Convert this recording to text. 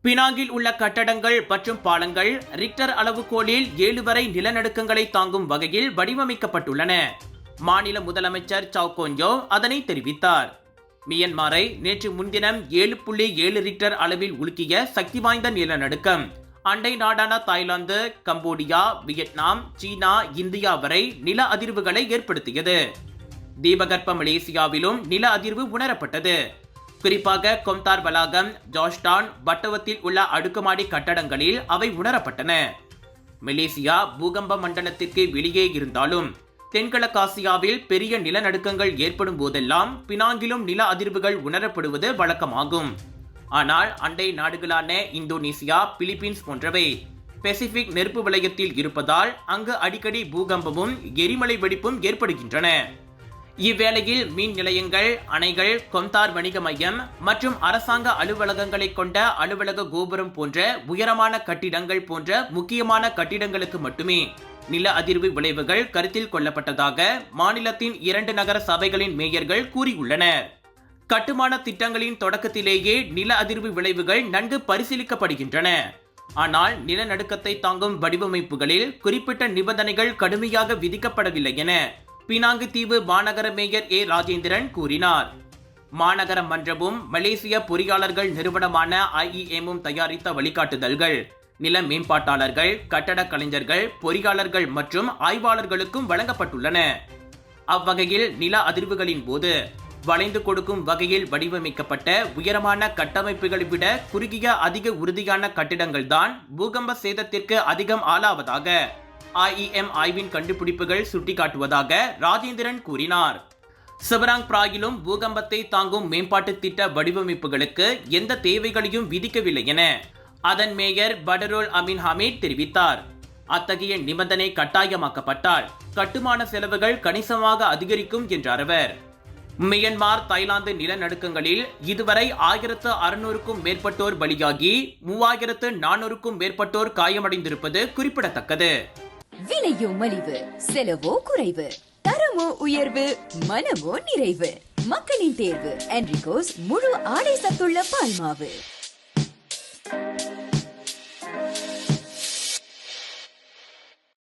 பினாங்கில் உள்ள கட்டடங்கள் மற்றும் பாலங்கள் ரிக்டர் அளவுகோலில் 7 வரை நிலநடுக்கங்களை தாங்கும் வகையில் வடிவமைக்கப்பட்டுள்ளன. மாநில முதலமைச்சர் சவுகோன்யோ அதனை தெரிவித்தார். மியன்மாரை நேற்று முன்தினம் 7.7 ரிக்டர் அளவில் உலுக்கிய சக்தி வாய்ந்த நிலநடுக்கம் அண்டை நாடான தாய்லாந்து, கம்போடியா, வியட்நாம், சீனா, இந்தியா வரை நில அதிர்வுகளை ஏற்படுத்தியது. தீபகற்ப மலேசியாவிலும் நில அதிர்வு உணரப்பட்டது. குறிப்பாக கொம்தார் வளாகம், ஜார்ஜ்டான், பட்டவத்தில் உள்ள அடுக்குமாடி கட்டடங்களில் அவை உணரப்பட்டன. மலேசியா பூகம்ப மண்டலத்திற்கு வெளியே இருந்தாலும் தென்கிழக்காசியாவில் பெரிய நிலநடுக்கங்கள் ஏற்படும் போதெல்லாம் பினாங்கிலும் நில அதிர்வுகள் உணரப்படுவது வழக்கமாகும். ஆனால் அண்டை நாடுகளான இந்தோனேசியா, பிலிப்பீன்ஸ் போன்றவை பசிபிக் நெருப்பு வலயத்தில் இருப்பதால் அங்கு அடிக்கடி பூகம்பமும் எரிமலை வெடிப்பும் ஏற்படுகின்றன. இவ்வேளையில் மீன் நிலையங்கள், அணைகள், கொம்தார் வணிக மையம் மற்றும் அரசாங்க அலுவலகங்களை கொண்ட அலுவலக கோபுரம் போன்ற உயரமான கட்டிடங்கள் போன்ற முக்கியமான கட்டிடங்களுக்கு மட்டுமே நில அதிர்வு விளைவுகள் கருத்தில் கொள்ளப்பட்டதாக மாநிலத்தின் 2 நகர சபைகளின் மேயர்கள் கூறியுள்ளனர். கட்டுமான திட்டங்களின் தொடக்கத்திலேயே நில அதிர்வு விளைவுகள் நன்கு பரிசீலிக்கப்படுகின்றன. ஆனால் நிலநடுக்கத்தை தாங்கும் வடிவமைப்புகளில் குறிப்பிட்ட நிபந்தனைகள் கடுமையாக விதிக்கப்படவில்லை என பினாங்கு தீவு மாநகர மேயர் ஏ ராஜேந்திரன் கூறினார். மாநகர மன்றமும் மலேசிய பொறியாளர்கள் நிறுவனமான IEMம் தயாரித்த வழிகாட்டுதல்கள் நில மேம்பாட்டாளர்கள், கட்டடக் கலைஞர்கள், பொறியாளர்கள் மற்றும் ஆய்வாளர்களுக்கும் வழங்கப்பட்டுள்ளன. அவ்வகையில் நில அதிர்வுகளின் போது வளைந்து கொடுக்கும் வகையில் வடிவமைக்கப்பட்ட உயரமான கட்டமைப்புகளை விட குறுகிய அதிக உறுதியான கட்டிடங்கள் தான் பூகம்ப சேதத்திற்கு அதிகம் ஆளாவதாக IEM ஆய்வின் கண்டுபிடிப்புகள் சுட்டிக்காட்டுவதாக ராஜேந்திரன் கூறினார். செபராங் பிராயிலும் பூகம்பத்தை தாங்கும் மேம்பாட்டு திட்ட வடிவமைப்புகளுக்கு எந்த தேவைகளையும் விதிக்கவில்லை என அதன் மேயர் படருல் அமீன் ஹமீட் தெரிவித்தார். அத்தகைய நிபந்தனை கட்டாயமாக்கப்பட்டால் கட்டுமான செலவுகள் கணிசமாக அதிகரிக்கும் என்றார் அவர். மியன்மார், தாய்லாந்து நிலநடுக்கங்களில் இதுவரை 1600க்கும் மேற்பட்டோர் பலியாகி 3400க்கும் மேற்பட்டோர் காயமடைந்திருப்பது குறிப்பிடத்தக்கது. விலையோ மலிவு, செலவோ குறைவு, தரமோ உயர்வு, மனமோ நிறைவு. மக்களின் தேர்வு என்ரிகோஸ் முழு ஆடை சத்துள்ள பால்மாவு.